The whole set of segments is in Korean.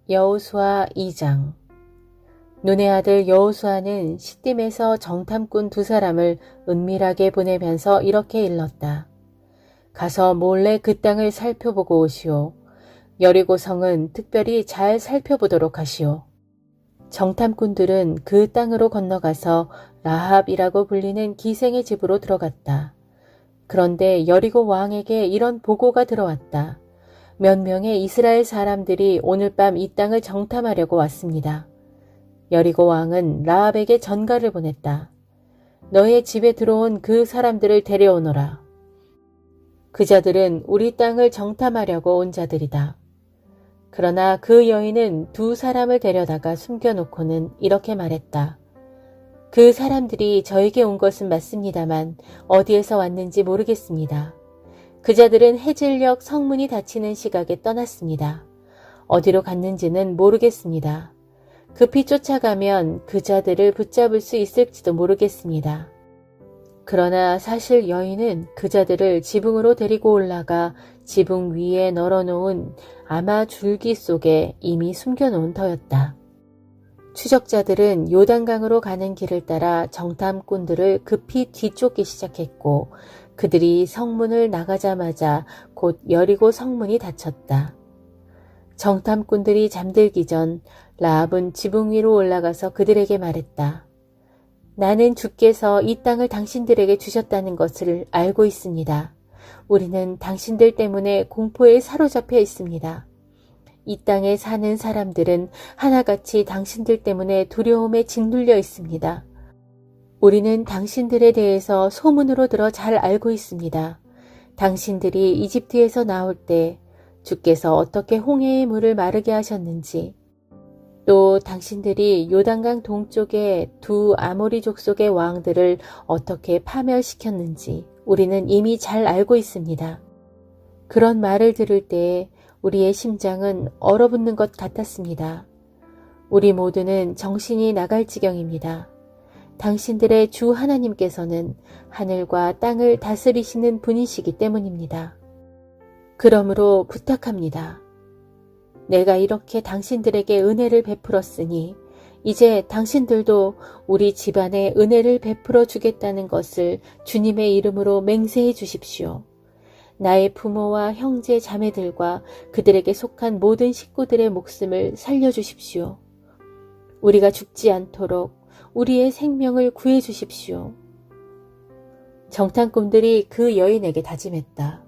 여호수아 2장. 눈의 아들 여호수아는 시딤에서 정탐꾼 2사람을 은밀하게 보내면서 이렇게 일렀다. 가서 몰래 그 땅을 살펴보고 오시오. 여리고 성은 특별히 잘 살펴보도록 하시오. 정탐꾼들은 그 땅으로 건너가서 라합이라고 불리는 기생의 집으로 들어갔다. 그런데 여리고 왕에게 이런 보고가 들어왔다. 몇 명의 이스라엘 사람들이 오늘 밤 이 땅을 정탐하려고 왔습니다. 여리고 왕은 라합에게 전가를 보냈다. 너의 집에 들어온 그 사람들을 데려오너라. 그 자들은 우리 땅을 정탐하려고 온 자들이다. 그러나 그 여인은 2사람을 데려다가 숨겨놓고는 이렇게 말했다. 그 사람들이 저에게 온 것은 맞습니다만 어디에서 왔는지 모르겠습니다. 그 자들은 해질녘 성문이 닫히는 시각에 떠났습니다. 어디로 갔는지는 모르겠습니다. 급히 쫓아가면 그 자들을 붙잡을 수 있을지도 모르겠습니다. 그러나 사실 여인은 그 자들을 지붕으로 데리고 올라가 지붕 위에 널어놓은 아마 줄기 속에 이미 숨겨놓은 터였다. 추적자들은 요단강으로 가는 길을 따라 정탐꾼들을 급히 뒤쫓기 시작했고 그들이 성문을 나가자마자 곧 여리고 성문이 닫혔다. 정탐꾼들이 잠들기 전 라합은 지붕 위로 올라가서 그들에게 말했다. 나는 주께서 이 땅을 당신들에게 주셨다는 것을 알고 있습니다. 우리는 당신들 때문에 공포에 사로잡혀 있습니다. 이 땅에 사는 사람들은 하나같이 당신들 때문에 두려움에 짓눌려 있습니다. 우리는 당신들에 대해서 소문으로 들어 잘 알고 있습니다. 당신들이 이집트에서 나올 때 주께서 어떻게 홍해의 물을 마르게 하셨는지, 또 당신들이 요단강 동쪽의 2 아모리 족속의 왕들을 어떻게 파멸시켰는지 우리는 이미 잘 알고 있습니다. 그런 말을 들을 때 우리의 심장은 얼어붙는 것 같았습니다. 우리 모두는 정신이 나갈 지경입니다. 당신들의 주 하나님께서는 하늘과 땅을 다스리시는 분이시기 때문입니다. 그러므로 부탁합니다. 내가 이렇게 당신들에게 은혜를 베풀었으니 이제 당신들도 우리 집안에 은혜를 베풀어 주겠다는 것을 주님의 이름으로 맹세해 주십시오. 나의 부모와 형제 자매들과 그들에게 속한 모든 식구들의 목숨을 살려주십시오. 우리가 죽지 않도록 우리의 생명을 구해 주십시오. 정탐꾼들이 그 여인에게 다짐했다.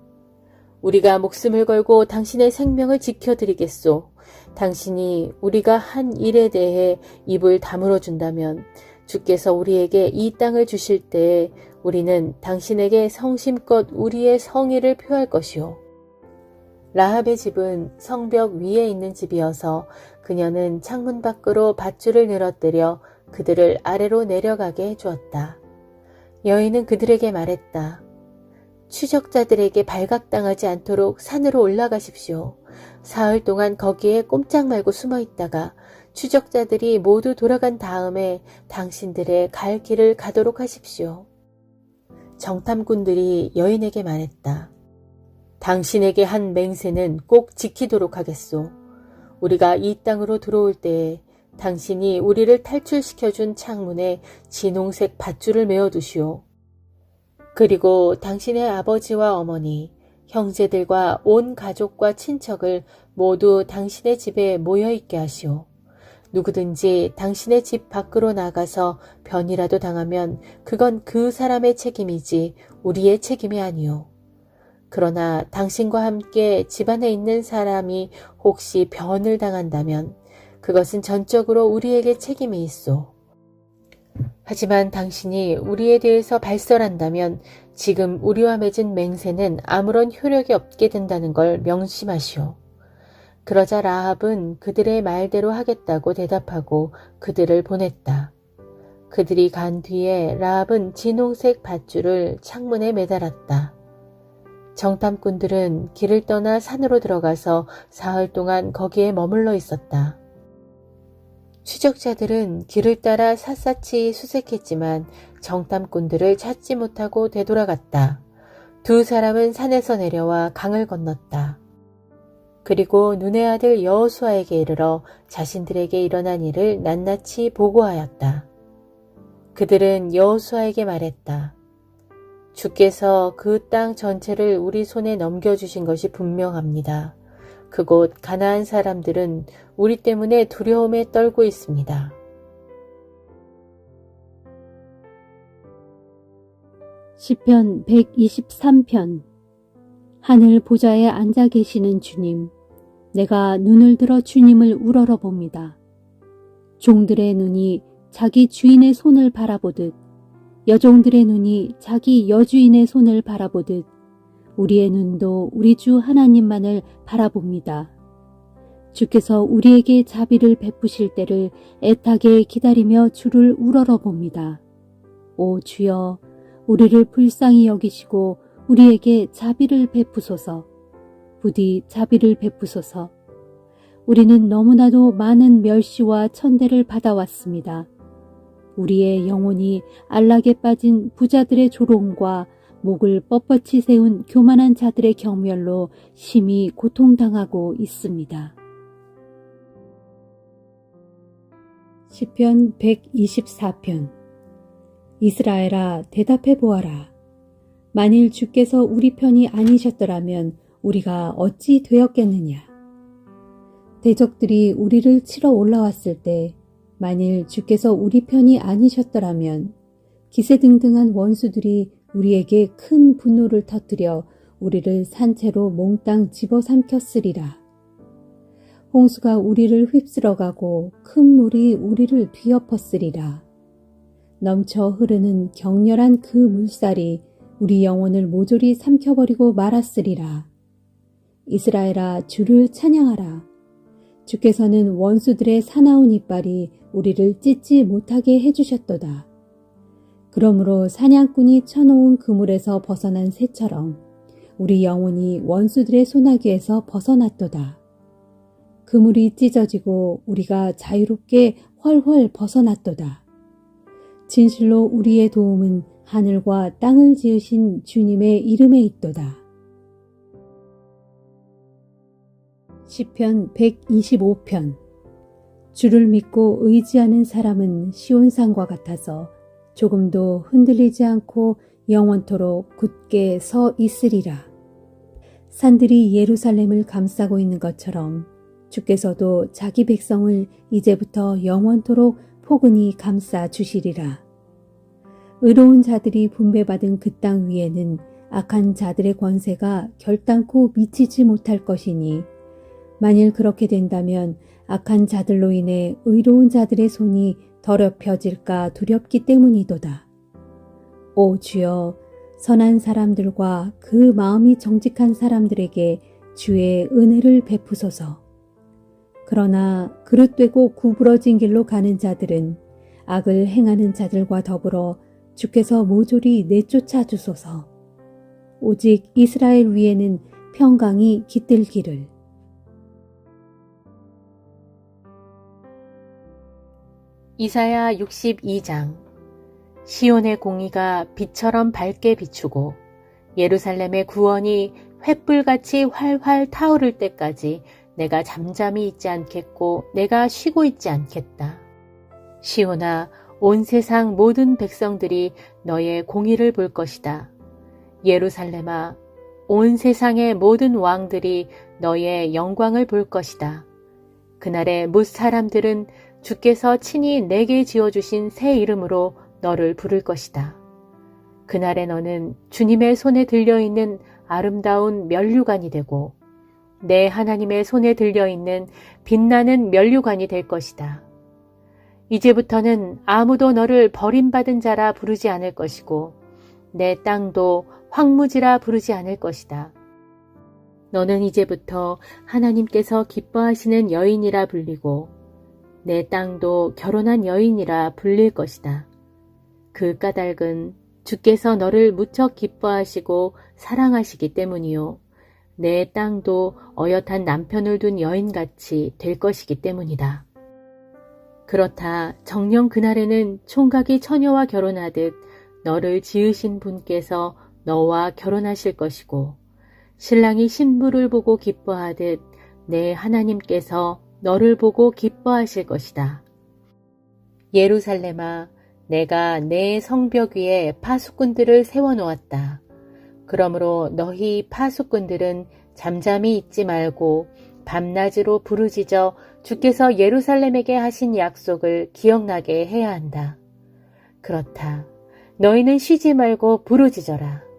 우리가 목숨을 걸고 당신의 생명을 지켜드리겠소. 당신이 우리가 한 일에 대해 입을 다물어 준다면 주께서 우리에게 이 땅을 주실 때에 우리는 당신에게 성심껏 우리의 성의를 표할 것이오. 라합의 집은 성벽 위에 있는 집이어서 그녀는 창문 밖으로 밧줄을 늘어뜨려 그들을 아래로 내려가게 해주었다. 여인은 그들에게 말했다. 추적자들에게 발각당하지 않도록 산으로 올라가십시오. 사흘 동안 거기에 꼼짝 말고 숨어 있다가 추적자들이 모두 돌아간 다음에 당신들의 갈 길을 가도록 하십시오. 정탐꾼들이 여인에게 말했다. 당신에게 한 맹세는 꼭 지키도록 하겠소. 우리가 이 땅으로 들어올 때에 당신이 우리를 탈출시켜준 창문에 진홍색 밧줄을 메어두시오. 그리고 당신의 아버지와 어머니, 형제들과 온 가족과 친척을 모두 당신의 집에 모여있게 하시오. 누구든지 당신의 집 밖으로 나가서 변이라도 당하면 그건 그 사람의 책임이지 우리의 책임이 아니오. 그러나 당신과 함께 집안에 있는 사람이 혹시 변을 당한다면 그것은 전적으로 우리에게 책임이 있소. 하지만 당신이 우리에 대해서 발설한다면 지금 우리와 맺은 맹세는 아무런 효력이 없게 된다는 걸 명심하시오. 그러자 라합은 그들의 말대로 하겠다고 대답하고 그들을 보냈다. 그들이 간 뒤에 라합은 진홍색 밧줄을 창문에 매달았다. 정탐꾼들은 길을 떠나 산으로 들어가서 사흘 동안 거기에 머물러 있었다. 추적자들은 길을 따라 샅샅이 수색했지만 정탐꾼들을 찾지 못하고 되돌아갔다. 2 사람은 산에서 내려와 강을 건넜다. 그리고 눈의 아들 여호수아에게 이르러 자신들에게 일어난 일을 낱낱이 보고하였다. 그들은 여호수아에게 말했다. 주께서 그 땅 전체를 우리 손에 넘겨주신 것이 분명합니다. 그곳 가나안 사람들은 우리 때문에 두려움에 떨고 있습니다. 시편 123편. 하늘 보좌에 앉아 계시는 주님, 내가 눈을 들어 주님을 우러러 봅니다. 종들의 눈이 자기 주인의 손을 바라보듯, 여종들의 눈이 자기 여주인의 손을 바라보듯, 우리의 눈도 우리 주 하나님만을 바라봅니다. 주께서 우리에게 자비를 베푸실 때를 애타게 기다리며 주를 우러러 봅니다. 오 주여, 우리를 불쌍히 여기시고 우리에게 자비를 베푸소서. 부디 자비를 베푸소서. 우리는 너무나도 많은 멸시와 천대를 받아왔습니다. 우리의 영혼이 안락에 빠진 부자들의 조롱과 목을 뻣뻣이 세운 교만한 자들의 경멸로 심히 고통당하고 있습니다. 시편 124편. 이스라엘아, 대답해 보아라. 만일 주께서 우리 편이 아니셨더라면 우리가 어찌 되었겠느냐. 대적들이 우리를 치러 올라왔을 때 만일 주께서 우리 편이 아니셨더라면 기세등등한 원수들이 우리에게 큰 분노를 터뜨려 우리를 산채로 몽땅 집어삼켰으리라. 홍수가 우리를 휩쓸어가고 큰 물이 우리를 뒤엎었으리라. 넘쳐 흐르는 격렬한 그 물살이 우리 영혼을 모조리 삼켜버리고 말았으리라. 이스라엘아, 주를 찬양하라. 주께서는 원수들의 사나운 이빨이 우리를 찢지 못하게 해주셨도다. 그러므로 사냥꾼이 쳐놓은 그물에서 벗어난 새처럼 우리 영혼이 원수들의 소나기에서 벗어났도다. 그물이 찢어지고 우리가 자유롭게 훨훨 벗어났도다. 진실로 우리의 도움은 하늘과 땅을 지으신 주님의 이름에 있도다. 시편 125편. 주를 믿고 의지하는 사람은 시온산과 같아서 조금도 흔들리지 않고 영원토록 굳게 서 있으리라. 산들이 예루살렘을 감싸고 있는 것처럼 주께서도 자기 백성을 이제부터 영원토록 포근히 감싸 주시리라. 의로운 자들이 분배받은 그 땅 위에는 악한 자들의 권세가 결단코 미치지 못할 것이니 만일 그렇게 된다면 악한 자들로 인해 의로운 자들의 손이 더럽혀질까 두렵기 때문이도다. 오 주여, 선한 사람들과 그 마음이 정직한 사람들에게 주의 은혜를 베푸소서. 그러나 그릇되고 구부러진 길로 가는 자들은 악을 행하는 자들과 더불어 주께서 모조리 내쫓아 주소서. 오직 이스라엘 위에는 평강이 깃들기를. 이사야 62장. 시온의 공의가 빛처럼 밝게 비추고 예루살렘의 구원이 횃불같이 활활 타오를 때까지 내가 잠잠히 있지 않겠고 내가 쉬고 있지 않겠다. 시온아, 온 세상 모든 백성들이 너의 공의를 볼 것이다. 예루살렘아, 온 세상의 모든 왕들이 너의 영광을 볼 것이다. 그날의 뭇 사람들은 주께서 친히 내게 지어주신 새 이름으로 너를 부를 것이다. 그날에 너는 주님의 손에 들려있는 아름다운 면류관이 되고 내 하나님의 손에 들려있는 빛나는 면류관이 될 것이다. 이제부터는 아무도 너를 버림받은 자라 부르지 않을 것이고 내 땅도 황무지라 부르지 않을 것이다. 너는 이제부터 하나님께서 기뻐하시는 여인이라 불리고 내 땅도 결혼한 여인이라 불릴 것이다. 그 까닭은 주께서 너를 무척 기뻐하시고 사랑하시기 때문이요. 내 땅도 어엿한 남편을 둔 여인같이 될 것이기 때문이다. 그렇다. 정녕 그날에는 총각이 처녀와 결혼하듯 너를 지으신 분께서 너와 결혼하실 것이고 신랑이 신부를 보고 기뻐하듯 내 하나님께서 너를 보고 기뻐하실 것이다. 예루살렘아, 내가 내 성벽 위에 파수꾼들을 세워놓았다. 그러므로 너희 파수꾼들은 잠잠히 있지 말고 밤낮으로 부르짖어 주께서 예루살렘에게 하신 약속을 기억나게 해야 한다. 그렇다. 너희는 쉬지 말고 부르짖어라.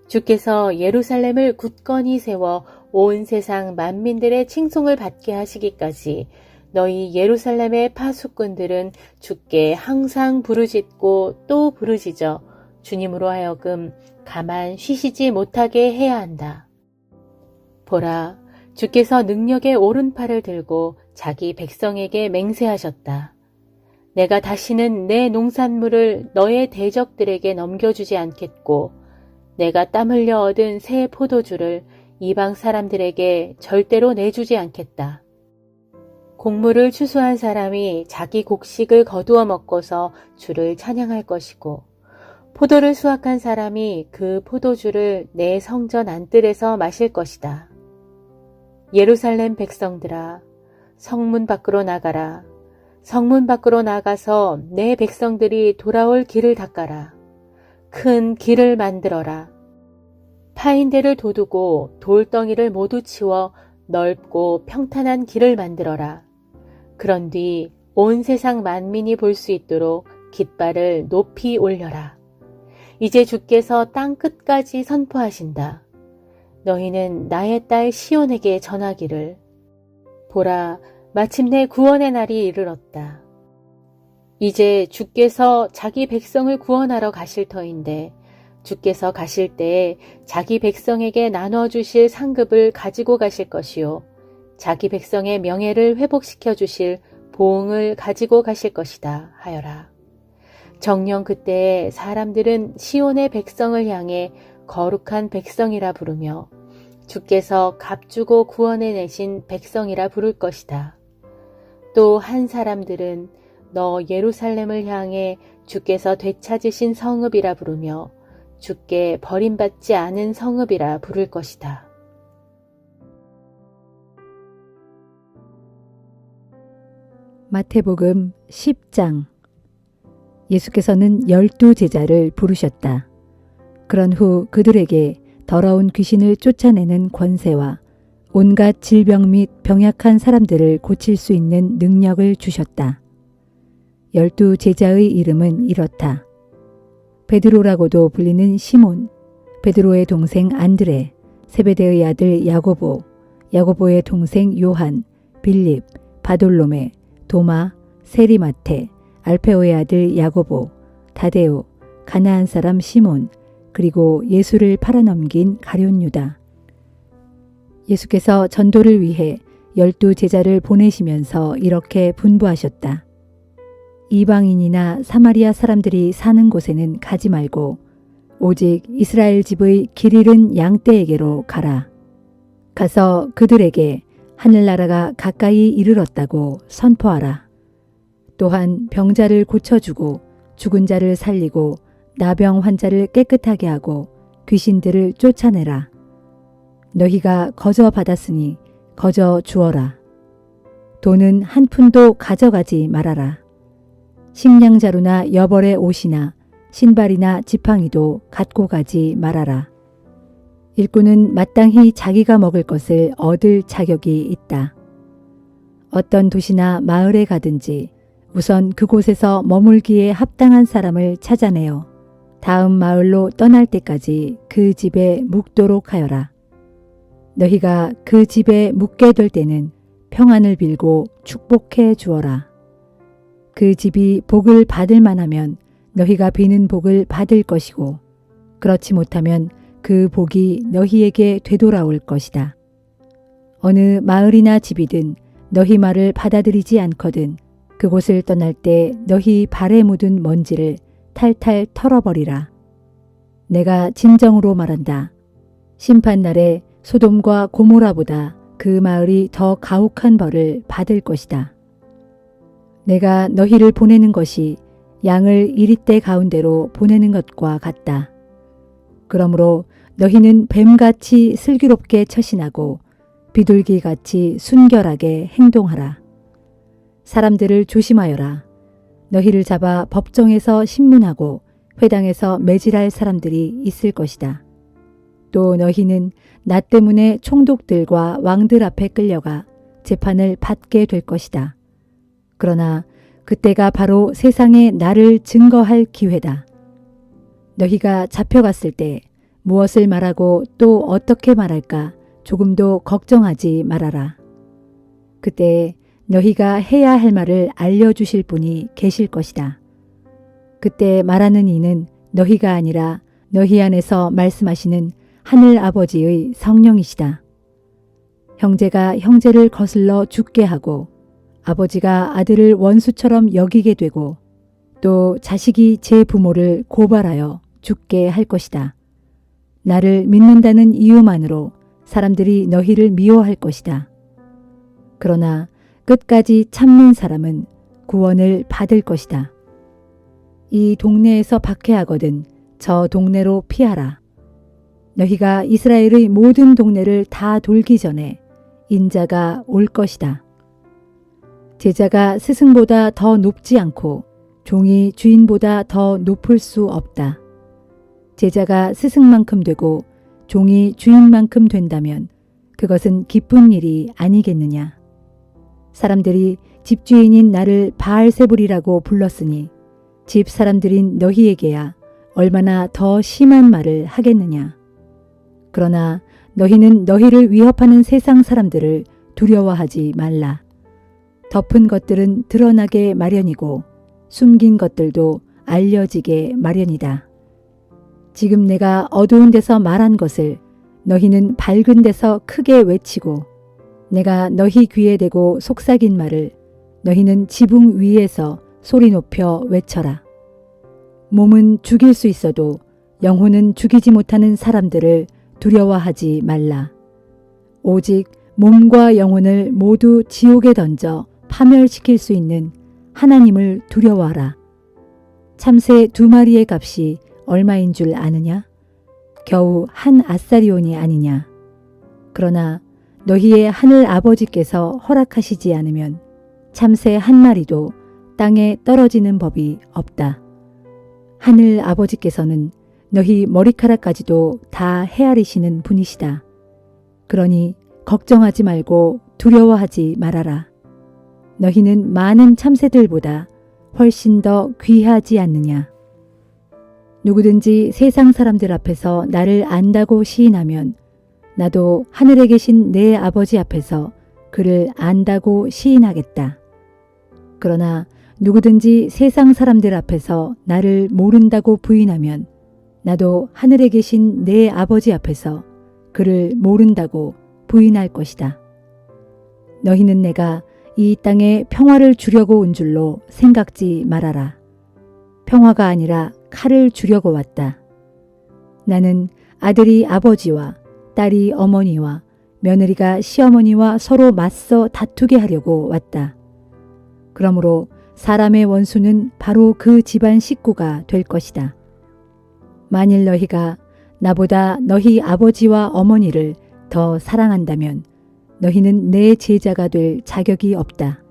주께서 예루살렘을 굳건히 세워 온 세상 만민들의 칭송을 받게 하시기까지 너희 예루살렘의 파수꾼들은 주께 항상 부르짖고 또 부르짖어 주님으로 하여금 가만 쉬시지 못하게 해야 한다. 보라, 주께서 능력의 오른팔을 들고 자기 백성에게 맹세하셨다. 내가 다시는 내 농산물을 너의 대적들에게 넘겨주지 않겠고 내가 땀 흘려 얻은 새 포도주를 이방 사람들에게 절대로 내주지 않겠다. 곡물을 추수한 사람이 자기 곡식을 거두어 먹고서 주를 찬양할 것이고 포도를 수확한 사람이 그 포도주를 내 성전 안뜰에서 마실 것이다. 예루살렘 백성들아, 성문 밖으로 나가라. 성문 밖으로 나가서 내 백성들이 돌아올 길을 닦아라. 큰 길을 만들어라. 파인대를 돋우고 돌덩이를 모두 치워 넓고 평탄한 길을 만들어라. 그런 뒤 온 세상 만민이 볼 수 있도록 깃발을 높이 올려라. 이제 주께서 땅 끝까지 선포하신다. 너희는 나의 딸 시온에게 전하기를 보라, 마침내 구원의 날이 이르렀다. 이제 주께서 자기 백성을 구원하러 가실 터인데 주께서 가실 때에 자기 백성에게 나눠주실 상급을 가지고 가실 것이요 자기 백성의 명예를 회복시켜 주실 보응을 가지고 가실 것이다 하여라. 정녕 그때에 사람들은 시온의 백성을 향해 거룩한 백성이라 부르며 주께서 값주고 구원해내신 백성이라 부를 것이다. 또 한 사람들은 너 예루살렘을 향해 주께서 되찾으신 성읍이라 부르며 주께 버림받지 않은 성읍이라 부를 것이다. 마태복음 10장. 예수께서는 12제자를 부르셨다. 그런 후 그들에게 더러운 귀신을 쫓아내는 권세와 온갖 질병 및 병약한 사람들을 고칠 수 있는 능력을 주셨다. 12제자의 이름은 이렇다. 베드로라고도 불리는 시몬, 베드로의 동생 안드레, 세베대의 아들 야고보, 야고보의 동생 요한, 빌립, 바돌로메, 도마, 세리마테, 알페오의 아들 야고보, 다데오, 가나안 사람 시몬, 그리고 예수를 팔아넘긴 가룟 유다. 예수께서 전도를 위해 12제자를 보내시면서 이렇게 분부하셨다. 이방인이나 사마리아 사람들이 사는 곳에는 가지 말고 오직 이스라엘 집의 길 잃은 양떼에게로 가라. 가서 그들에게 하늘나라가 가까이 이르렀다고 선포하라. 또한 병자를 고쳐주고 죽은 자를 살리고 나병 환자를 깨끗하게 하고 귀신들을 쫓아내라. 너희가 거저 받았으니 거저 주어라. 돈은 한 푼도 가져가지 말아라. 식량자루나 여벌의 옷이나 신발이나 지팡이도 갖고 가지 말아라. 일꾼은 마땅히 자기가 먹을 것을 얻을 자격이 있다. 어떤 도시나 마을에 가든지 우선 그곳에서 머물기에 합당한 사람을 찾아내어 다음 마을로 떠날 때까지 그 집에 묵도록 하여라. 너희가 그 집에 묵게 될 때는 평안을 빌고 축복해 주어라. 그 집이 복을 받을 만하면 너희가 비는 복을 받을 것이고 그렇지 못하면 그 복이 너희에게 되돌아올 것이다. 어느 마을이나 집이든 너희 말을 받아들이지 않거든 그곳을 떠날 때 너희 발에 묻은 먼지를 탈탈 털어버리라. 내가 진정으로 말한다. 심판날에 소돔과 고모라보다 그 마을이 더 가혹한 벌을 받을 것이다. 내가 너희를 보내는 것이 양을 이리떼 가운데로 보내는 것과 같다. 그러므로 너희는 뱀같이 슬기롭게 처신하고 비둘기같이 순결하게 행동하라. 사람들을 조심하여라. 너희를 잡아 법정에서 신문하고 회당에서 매질할 사람들이 있을 것이다. 또 너희는 나 때문에 총독들과 왕들 앞에 끌려가 재판을 받게 될 것이다. 그러나 그때가 바로 세상에 나를 증거할 기회다. 너희가 잡혀갔을 때 무엇을 말하고 또 어떻게 말할까 조금도 걱정하지 말아라. 그때 너희가 해야 할 말을 알려주실 분이 계실 것이다. 그때 말하는 이는 너희가 아니라 너희 안에서 말씀하시는 하늘 아버지의 성령이시다. 형제가 형제를 거슬러 죽게 하고 아버지가 아들을 원수처럼 여기게 되고 또 자식이 제 부모를 고발하여 죽게 할 것이다. 나를 믿는다는 이유만으로 사람들이 너희를 미워할 것이다. 그러나 끝까지 참는 사람은 구원을 받을 것이다. 이 동네에서 박해하거든 저 동네로 피하라. 너희가 이스라엘의 모든 동네를 다 돌기 전에 인자가 올 것이다. 제자가 스승보다 더 높지 않고 종이 주인보다 더 높을 수 없다. 제자가 스승만큼 되고 종이 주인만큼 된다면 그것은 기쁜 일이 아니겠느냐. 사람들이 집주인인 나를 바알세불이라고 불렀으니 집 사람들인 너희에게야 얼마나 더 심한 말을 하겠느냐. 그러나 너희는 너희를 위협하는 세상 사람들을 두려워하지 말라. 덮은 것들은 드러나게 마련이고 숨긴 것들도 알려지게 마련이다. 지금 내가 어두운 데서 말한 것을 너희는 밝은 데서 크게 외치고 내가 너희 귀에 대고 속삭인 말을 너희는 지붕 위에서 소리 높여 외쳐라. 몸은 죽일 수 있어도 영혼은 죽이지 못하는 사람들을 두려워하지 말라. 오직 몸과 영혼을 모두 지옥에 던져 파멸시킬 수 있는 하나님을 두려워하라. 참새 2마리의 값이 얼마인 줄 아느냐? 겨우 한 아사리온이 아니냐? 그러나 너희의 하늘 아버지께서 허락하시지 않으면 참새 1마리도 땅에 떨어지는 법이 없다. 하늘 아버지께서는 너희 머리카락까지도 다 헤아리시는 분이시다. 그러니 걱정하지 말고 두려워하지 말아라. 너희는 많은 참새들보다 훨씬 더 귀하지 않느냐. 누구든지 세상 사람들 앞에서 나를 안다고 시인하면 나도 하늘에 계신 내 아버지 앞에서 그를 안다고 시인하겠다. 그러나 누구든지 세상 사람들 앞에서 나를 모른다고 부인하면 나도 하늘에 계신 내 아버지 앞에서 그를 모른다고 부인할 것이다. 너희는 내가 이 땅에 평화를 주려고 온 줄로 생각지 말아라. 평화가 아니라 칼을 주려고 왔다. 나는 아들이 아버지와 딸이 어머니와 며느리가 시어머니와 서로 맞서 다투게 하려고 왔다. 그러므로 사람의 원수는 바로 그 집안 식구가 될 것이다. 만일 너희가 나보다 너희 아버지와 어머니를 더 사랑한다면 너희는 내 제자가 될 자격이 없다.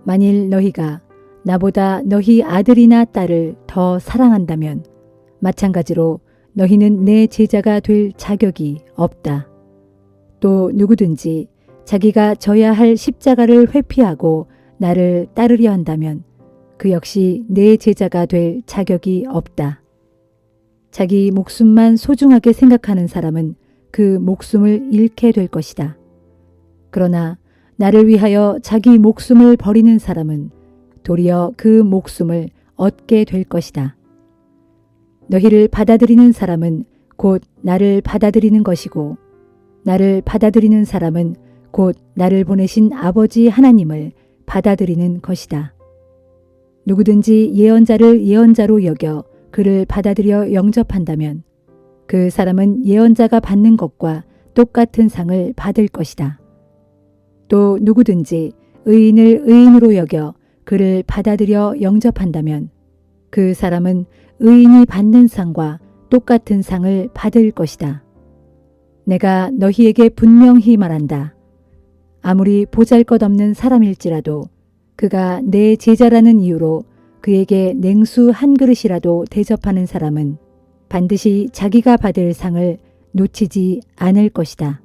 만일 너희가 나보다 너희 아들이나 딸을 더 사랑한다면 마찬가지로 너희는 내 제자가 될 자격이 없다. 또 누구든지 자기가 져야 할 십자가를 회피하고 나를 따르려 한다면 그 역시 내 제자가 될 자격이 없다. 자기 목숨만 소중하게 생각하는 사람은 그 목숨을 잃게 될 것이다. 그러나 나를 위하여 자기 목숨을 버리는 사람은 도리어 그 목숨을 얻게 될 것이다. 너희를 받아들이는 사람은 곧 나를 받아들이는 것이고 나를 받아들이는 사람은 곧 나를 보내신 아버지 하나님을 받아들이는 것이다. 누구든지 예언자를 예언자로 여겨 그를 받아들여 영접한다면 그 사람은 예언자가 받는 것과 똑같은 상을 받을 것이다. 또 누구든지 의인을 의인으로 여겨 그를 받아들여 영접한다면 그 사람은 의인이 받는 상과 똑같은 상을 받을 것이다. 내가 너희에게 분명히 말한다. 아무리 보잘것없는 사람일지라도 그가 내 제자라는 이유로 그에게 냉수 한 그릇이라도 대접하는 사람은 반드시 자기가 받을 상을 놓치지 않을 것이다.